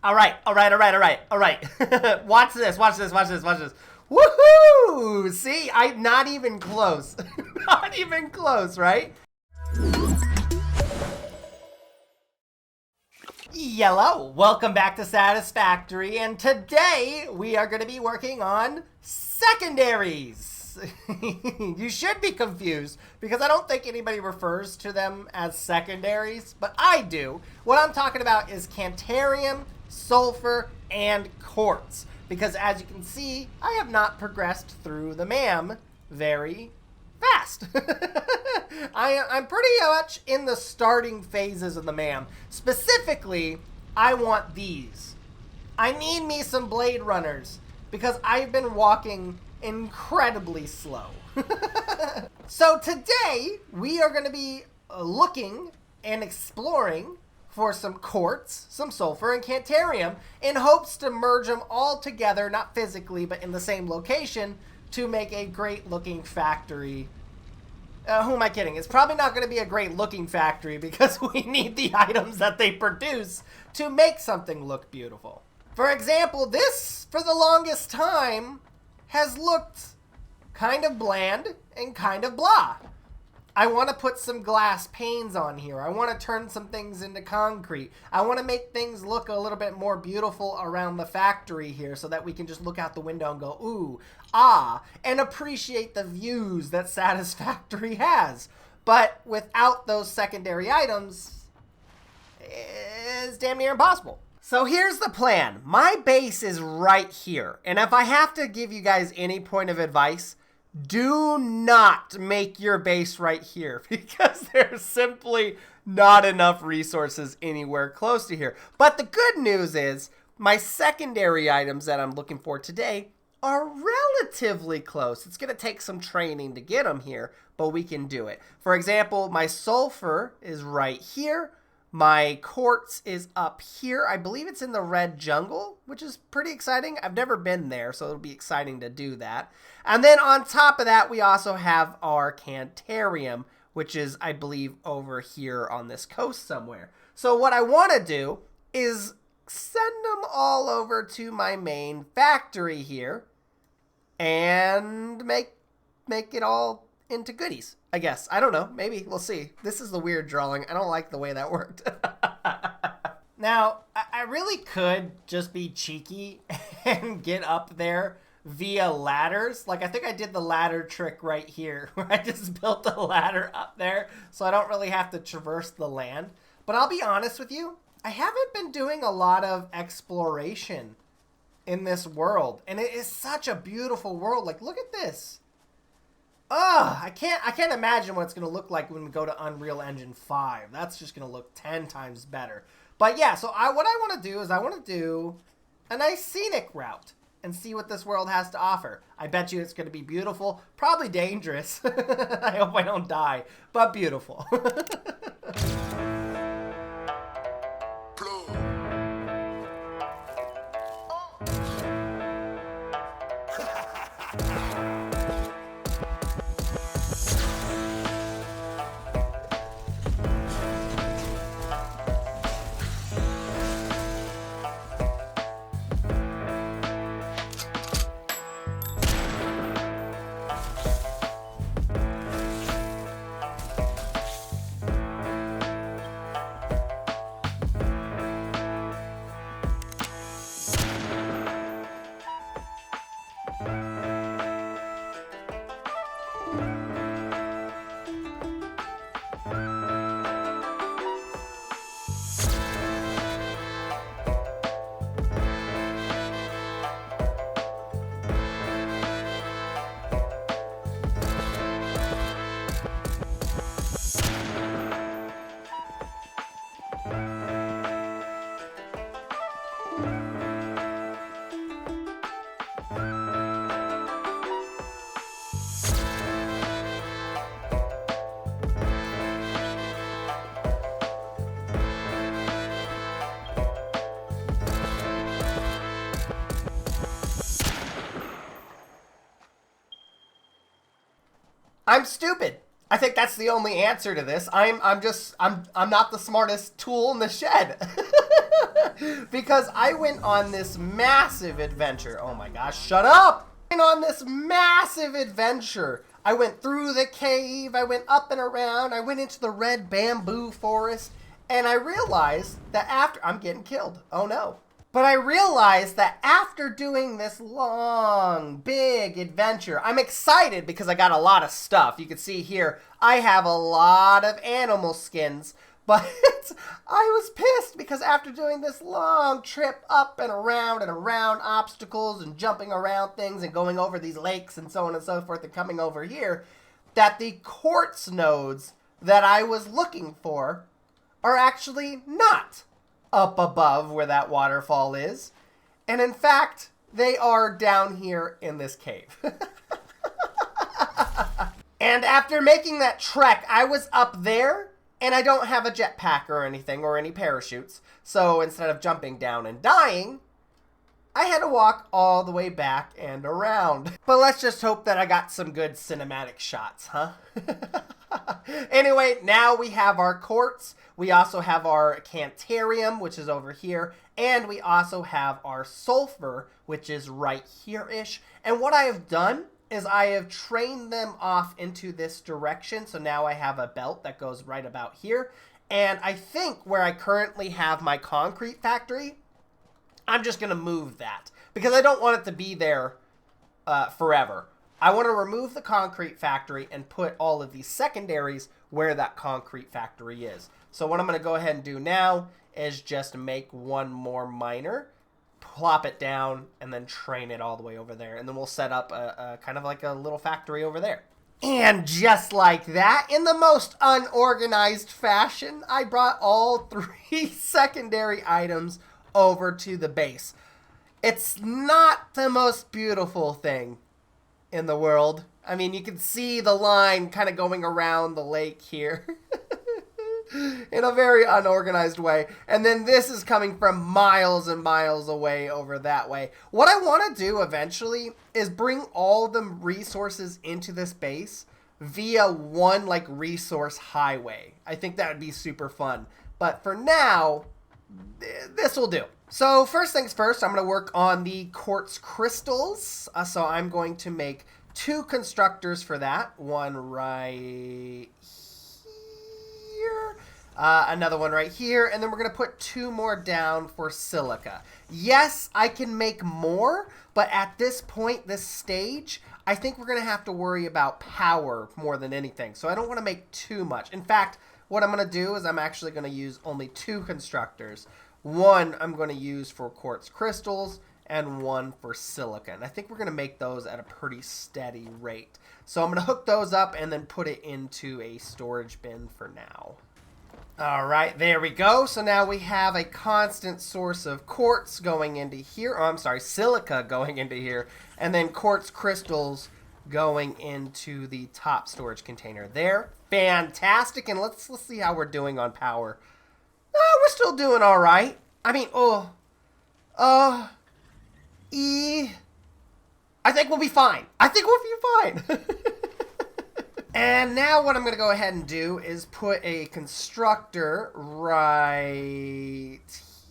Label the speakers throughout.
Speaker 1: All right, all right, all right, all right, all right. Watch this, watch this, watch this, watch this. Woohoo! See, I'm not even close. Not even close, right? Yellow, welcome back to Satisfactory, and today we are going to be working on secondaries. You should be confused because I don't think anybody refers to them as secondaries, but I do. What I'm talking about is cantarium, sulfur, and quartz, because as you can see, I have not progressed through the MAM very fast. I'm pretty much in the starting phases of the MAM. Specifically, I want these. I need me some Blade Runners because I've been walking incredibly slow. So today, we are going to be looking and exploring for some quartz, some sulfur, and cantarium in hopes to merge them all together, not physically, but in the same location, to make a great looking factory. Who am I kidding? It's probably not going to be a great looking factory because we need the items that they produce to make something look beautiful. For example, this, for the longest time, has looked kind of bland and kind of blah. I want to put some glass panes on here. I want to turn some things into concrete. I want to make things look a little bit more beautiful around the factory here so that we can just look out the window and go, ooh, ah, and appreciate the views that Satisfactory has. But without those secondary items, it's damn near impossible. So here's the plan. My base is right here. And if I have to give you guys any point of advice, do not make your base right here because there's simply not enough resources anywhere close to here. But the good news is my secondary items that I'm looking for today are relatively close. It's going to take some training to get them here, but we can do it. For example, my sulfur is right here. My quartz is up here. I believe it's in the red jungle, which is pretty exciting. I've never been there, so it'll be exciting to do that. And then on top of that, we also have our cantarium, which is, I believe, over here on this coast somewhere. So what I want to do is send them all over to my main factory here and make it all into goodies, I guess. I don't know. Maybe. We'll see. This is the weird drawing. I don't like the way that worked. Now, I really could just be cheeky and get up there via ladders. Like, I think I did the ladder trick right here, where I just built a ladder up there, so I don't really have to traverse the land. But I'll be honest with you, I haven't been doing a lot of exploration in this world. And it is such a beautiful world. Like, look at this. I can't imagine what it's going to look like when we go to Unreal Engine 5. That's just going to look 10 times better. But yeah, so what I want to do is I want to do a nice scenic route and see what this world has to offer. I bet you it's going to be beautiful, probably dangerous. I hope I don't die, but beautiful. I'm stupid. I think that's the only answer to this. I'm not the smartest tool in the shed. Because I went on this massive adventure. Oh my gosh, shut up! I went on this massive adventure. I went through the cave, I went up and around, I went into the red bamboo forest, and I realized that after... I'm getting killed. Oh no. But I realized that after doing this long, big adventure, I'm excited because I got a lot of stuff. You can see here, I have a lot of animal skins, but I was pissed because after doing this long trip up and around obstacles and jumping around things and going over these lakes and so on and so forth and coming over here, that the quartz nodes that I was looking for are actually not up above where that waterfall is. And in fact, they are down here in this cave. And after making that trek, I was up there, and I don't have a jetpack or anything or any parachutes. So instead of jumping down and dying, I had to walk all the way back and around. But let's just hope that I got some good cinematic shots, huh? Anyway, now we have our quartz. We also have our cantarium, which is over here. And we also have our sulfur, which is right here-ish. And what I have done is I have trained them off into this direction. So now I have a belt that goes right about here. And I think where I currently have my concrete factory, I'm just going to move that because I don't want it to be there forever. I want to remove the concrete factory and put all of these secondaries where that concrete factory is. So what I'm going to go ahead and do now is just make one more miner, plop it down, and then train it all the way over there. And then we'll set up a kind of like a little factory over there. And just like that, in the most unorganized fashion, I brought all 3 secondary items over to the base. It's not the most beautiful thing in the world. I mean, you can see the line kind of going around the lake here in a very unorganized way. And then this is coming from miles and miles away over that way. What I want to do eventually is bring all the resources into this base via one like resource highway. I think that would be super fun. But for now, this will do. So first things first, I'm going to work on the quartz crystals. So I'm going to make 2 constructors for that. One right here, another one right here, and then we're going to put 2 more down for silica. Yes, I can make more, but at this point, this stage, I think we're going to have to worry about power more than anything. So I don't want to make too much. In fact, what I'm going to do is I'm actually going to use only 2 constructors. One I'm going to use for quartz crystals and one for silica. And I think we're going to make those at a pretty steady rate. So I'm going to hook those up and then put it into a storage bin for now. All right, there we go. So now we have a constant source of quartz going into here. Oh, I'm sorry, silica going into here. And then quartz crystals going into the top storage container there. Fantastic. And let's see how we're doing on power. We're still doing all right. I mean, I think we'll be fine. And now what I'm going to go ahead and do is put a constructor right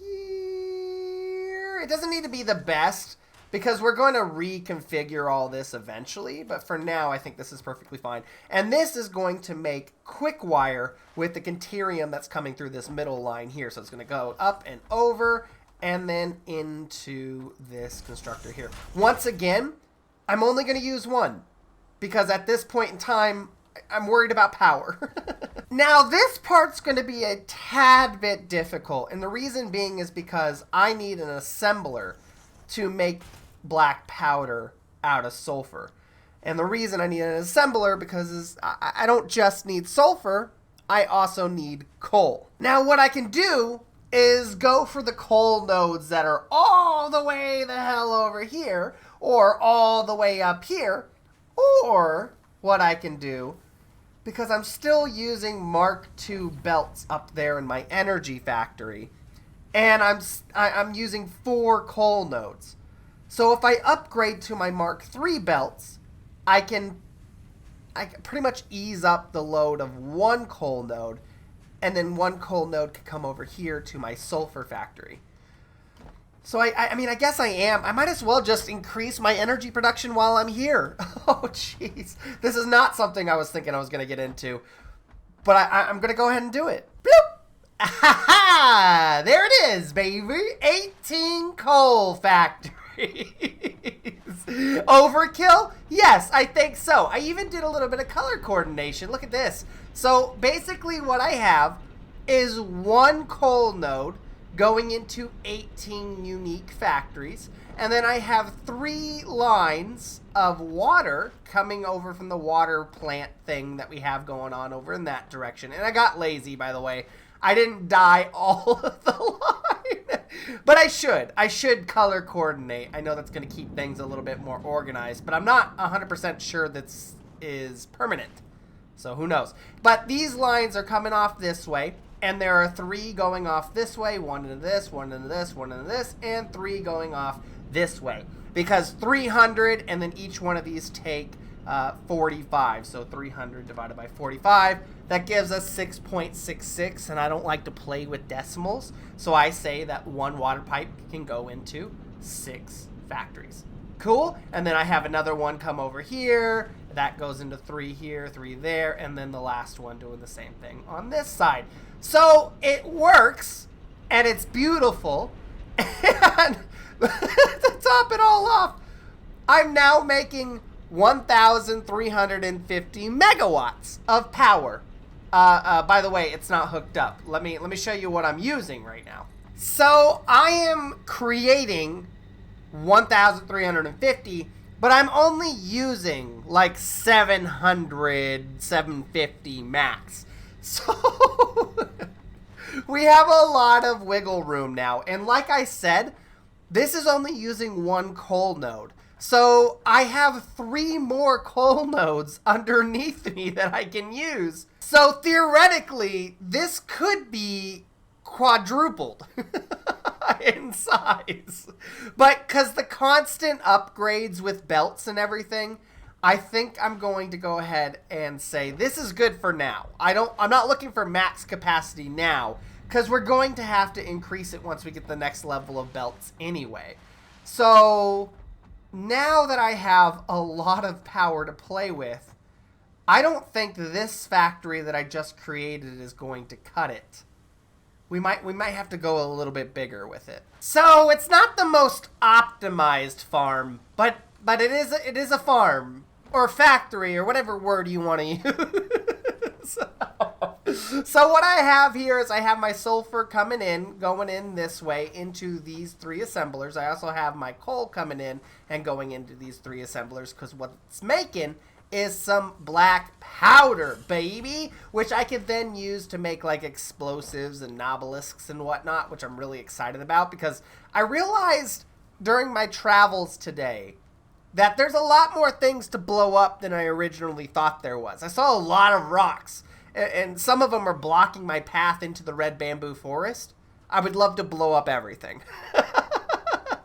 Speaker 1: here. It doesn't need to be the best because we're going to reconfigure all this eventually. But for now, I think this is perfectly fine. And this is going to make quick wire with the cantarium that's coming through this middle line here. So it's going to go up and over and then into this constructor here. Once again, I'm only going to use one because at this point in time, I'm worried about power. Now, this part's going to be a tad bit difficult. And the reason being is because I need an assembler to make black powder out of sulfur. And the reason I need an assembler because I don't just need sulfur, I also need coal. Now what I can do is go for the coal nodes that are all the way the hell over here or all the way up here, or what I can do, because I'm still using Mark II belts up there in my energy factory, and I'm using 4 coal nodes. So if I upgrade to my Mark III belts, I can I pretty much ease up the load of one coal node, and then one coal node could come over here to my sulfur factory. So I mean, I guess I am. I might as well just increase my energy production while I'm here. Oh, jeez. This is not something I was thinking I was going to get into. But I'm going to go ahead and do it. Bloop! Aha! There it is, baby. 18 coal factories. Overkill? Yes, I think so. I even did a little bit of color coordination. Look at this. So basically what I have is one coal node going into 18 unique factories. And then I have 3 lines of water coming over from the water plant thing that we have going on over in that direction. And I got lazy, by the way. I didn't dye all of the line. But I should. I should color coordinate. I know that's going to keep things a little bit more organized. But I'm not 100% sure this is permanent. So who knows. But these lines are coming off this way. And there are 3 going off this way, 1 into this, 1 into this, 1 into this, and 3 going off this way. Because 300, and then each one of these take 45. So 300 divided by 45, that gives us 6.66. And I don't like to play with decimals. So I say that one water pipe can go into 6 factories. Cool. And then I have another one come over here. That goes into 3 here, 3 there, and then the last one doing the same thing on this side. So it works, and it's beautiful, and to top it all off, I'm now making 1,350 megawatts of power. By the way, it's not hooked up. Let me show you what I'm using right now. So I am creating 1,350, but I'm only using like 700, 750 max. So we have a lot of wiggle room now. And like I said, this is only using one coal node. So I have 3 more coal nodes underneath me that I can use. So theoretically, this could be quadrupled in size. But because the constant upgrades with belts and everything, I think I'm going to go ahead and say this is good for now. I'm not looking for max capacity now, because we're going to have to increase it once we get the next level of belts anyway. So now that I have a lot of power to play with, I don't think this factory that I just created is going to cut it. We might have to go a little bit bigger with it. So it's not the most optimized farm, but it is a farm or factory or whatever word you want to use. So what I have here is I have my sulfur going in this way into these 3 assemblers. I also have my coal coming in and going into these 3 assemblers, because what it's making is some black powder, baby, which I could then use to make like explosives and obelisks and whatnot, which I'm really excited about, because I realized during my travels today that there's a lot more things to blow up than I originally thought there was. I saw a lot of rocks, and some of them are blocking my path into the red bamboo forest. I would love to blow up everything.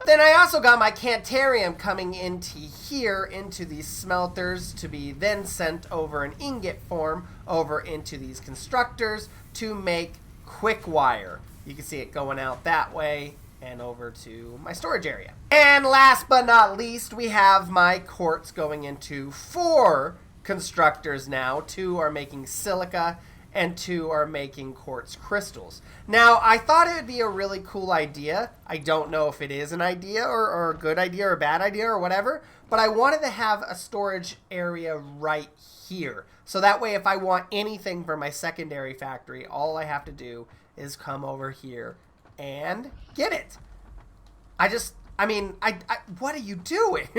Speaker 1: Then I also got my Cantarium coming into here, into these smelters, to be then sent over in ingot form over into these constructors to make quick wire. You can see it going out that way and over to my storage area. And last but not least, we have my quartz going into 4 constructors now. 2 are making silica and 2 are making quartz crystals. Now, I thought it would be a really cool idea. I don't know if it is an idea or a good idea or a bad idea or whatever, but I wanted to have a storage area right here. So that way, if I want anything for my secondary factory, all I have to do is come over here and get it. What are you doing?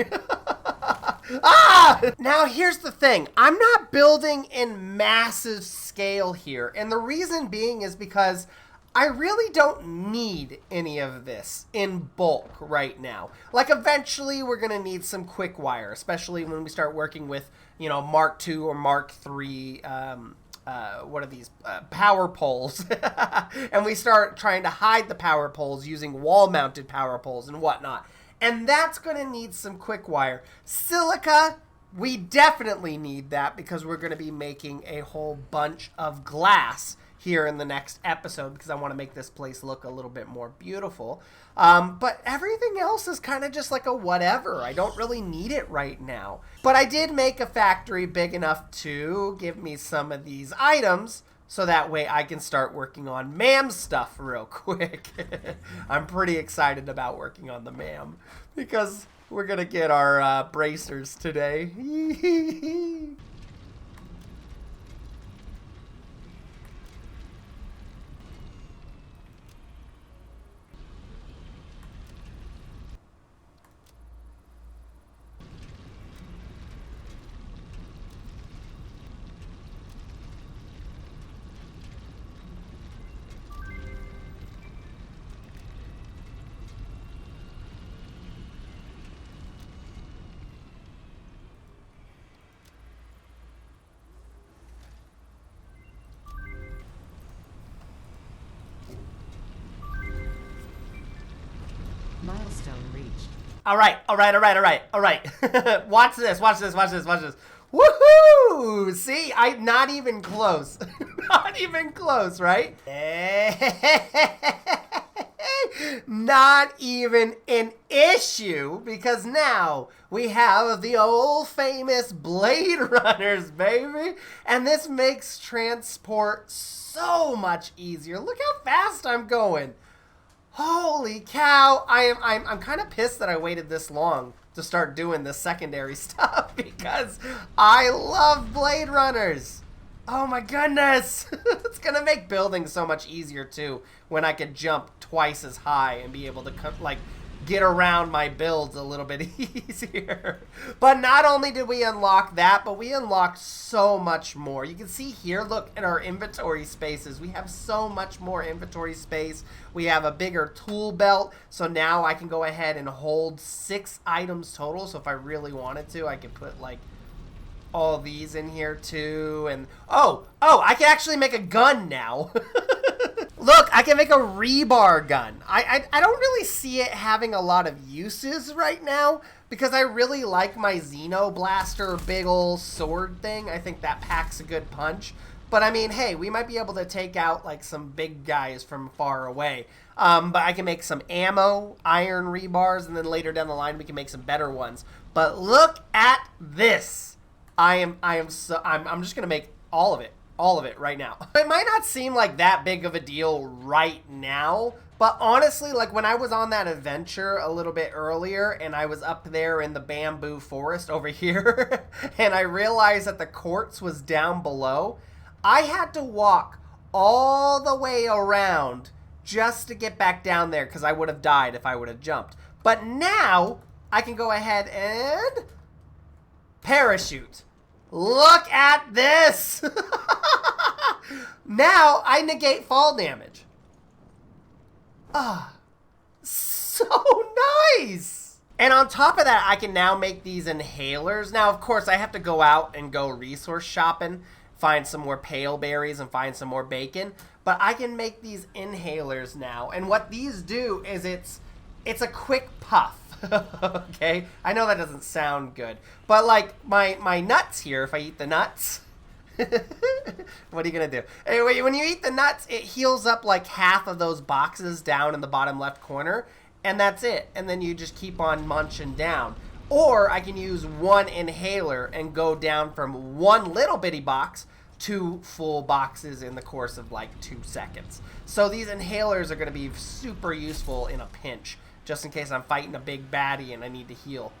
Speaker 1: Now here's the thing. I'm not building in massive scale here. And the reason being is because I really don't need any of this in bulk right now. Like eventually we're going to need some quick wire, especially when we start working with, Mark II or Mark III, what are these power poles, and we start trying to hide the power poles using wall-mounted power poles and whatnot, and that's going to need some quick wire. Silica, We definitely need that because we're going to be making a whole bunch of glass here in the next episode because I want to make this place look a little bit more beautiful. But everything else is kind of just like a whatever. I don't really need it right now. But I did make a factory big enough to give me some of these items so that way I can start working on ma'am stuff real quick. I'm pretty excited about working on the ma'am because we're going to get our bracers today.
Speaker 2: Milestone reached.
Speaker 1: All right. Watch this. Woohoo! See, I'm not even close. Not even close, right? Not even an issue because now we have the old famous Blade Runners, baby. And this makes transport so much easier. Look how fast I'm going. Holy cow, I'm kind of pissed that I waited this long to start doing this secondary stuff because I love Blade Runners. Oh my goodness. It's going to make building so much easier too when I can jump twice as high and be able to like get around my builds a little bit easier. But not only did we unlock that, but we unlocked so much more. You can see here, look at our inventory spaces. We have so much more inventory space. We have a bigger tool belt. So now I can go ahead and hold 6 items total. So if I really wanted to, I could put like all these in here too. And oh, I can actually make a gun now. Look, I can make a rebar gun. I don't really see it having a lot of uses right now because I really like my Xeno Blaster big ol' sword thing. I think that packs a good punch. But I mean, hey, we might be able to take out like some big guys from far away. But I can make some ammo, iron rebars, and then later down the line we can make some better ones. But look at this. I'm just gonna make all of it. All of it right now. It might not seem like that big of a deal right now, but honestly, like when I was on that adventure a little bit earlier and I was up there in the bamboo forest over here and I realized that the quartz was down below, I had to walk all the way around just to get back down there because I would have died if I would have jumped. But now I can go ahead and parachute. Look at this! Now I negate fall damage. Ah, so nice! And on top of that, I can now make these inhalers. Now, of course, I have to go out and go resource shopping, find some more pale berries and find some more bacon. But I can make these inhalers now. And what these do is it's a quick puff. Okay, I know that doesn't sound good, but like my nuts here, if I eat the nuts, what are you gonna do? Anyway, when you eat the nuts, it heals up like half of those boxes down in the bottom left corner, and that's it. And then you just keep on munching down. Or I can use one inhaler and go down from one little bitty box to full boxes in the course of like 2 seconds. So these inhalers are gonna be super useful in a pinch, just in case I'm fighting a big baddie and I need to heal.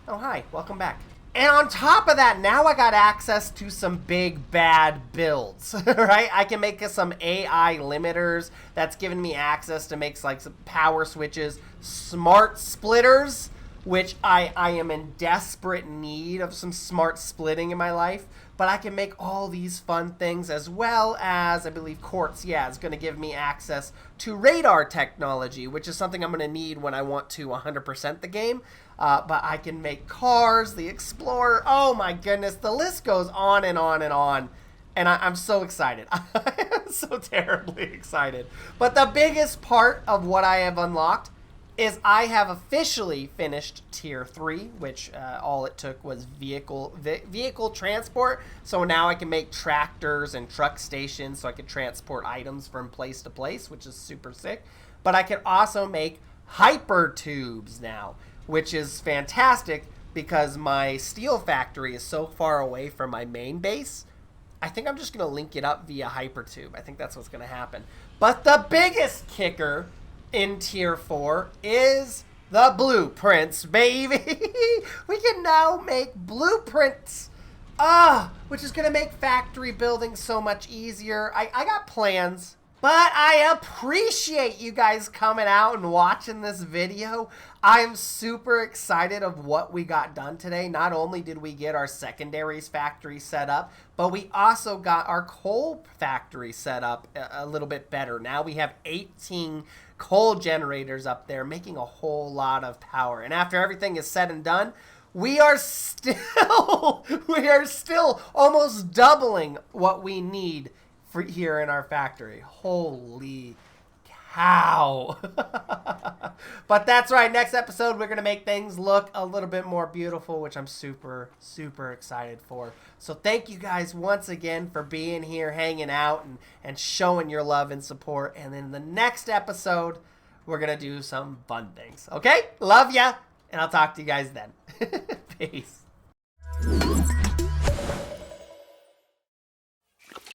Speaker 1: Oh, hi. Welcome back. And on top of that, now I got access to some big bad builds, right? I can make some AI limiters. That's giving me access to make like some power switches, smart splitters, which I am in desperate need of some smart splitting in my life. But I can make all these fun things, as well as, I believe, quartz, is going to give me access to radar technology, which is something I'm going to need when I want to 100% the game. But I can make cars, the Explorer. Oh my goodness, the list goes on and on and on. And I'm so excited. I'm so terribly excited. But the biggest part of what I have unlocked is I have officially finished Tier 3, which all it took was vehicle transport. So now I can make tractors and truck stations so I can transport items from place to place, which is super sick. But I can also make hyper tubes now, which is fantastic because my steel factory is so far away from my main base. I think I'm just going to link it up via hypertube. I think that's what's going to happen. But the biggest kicker in Tier 4 is the blueprints, baby. We can now make blueprints, which is going to make factory building so much easier. I got plans, but I appreciate you guys coming out and watching this video. I am super excited of what we got done today. Not only did we get our secondaries factory set up, but we also got our coal factory set up a little bit better. Now we have 18 coal generators up there, making a whole lot of power. And after everything is said and done, we are still almost doubling what we need for here in our factory. Holy cow. But that's right. Next episode, we're going to make things look a little bit more beautiful, which I'm super, super excited for. So thank you guys once again for being here, hanging out, and showing your love and support. And then the next episode, we're going to do some fun things. Okay? Love ya. And I'll talk to you guys then. Peace.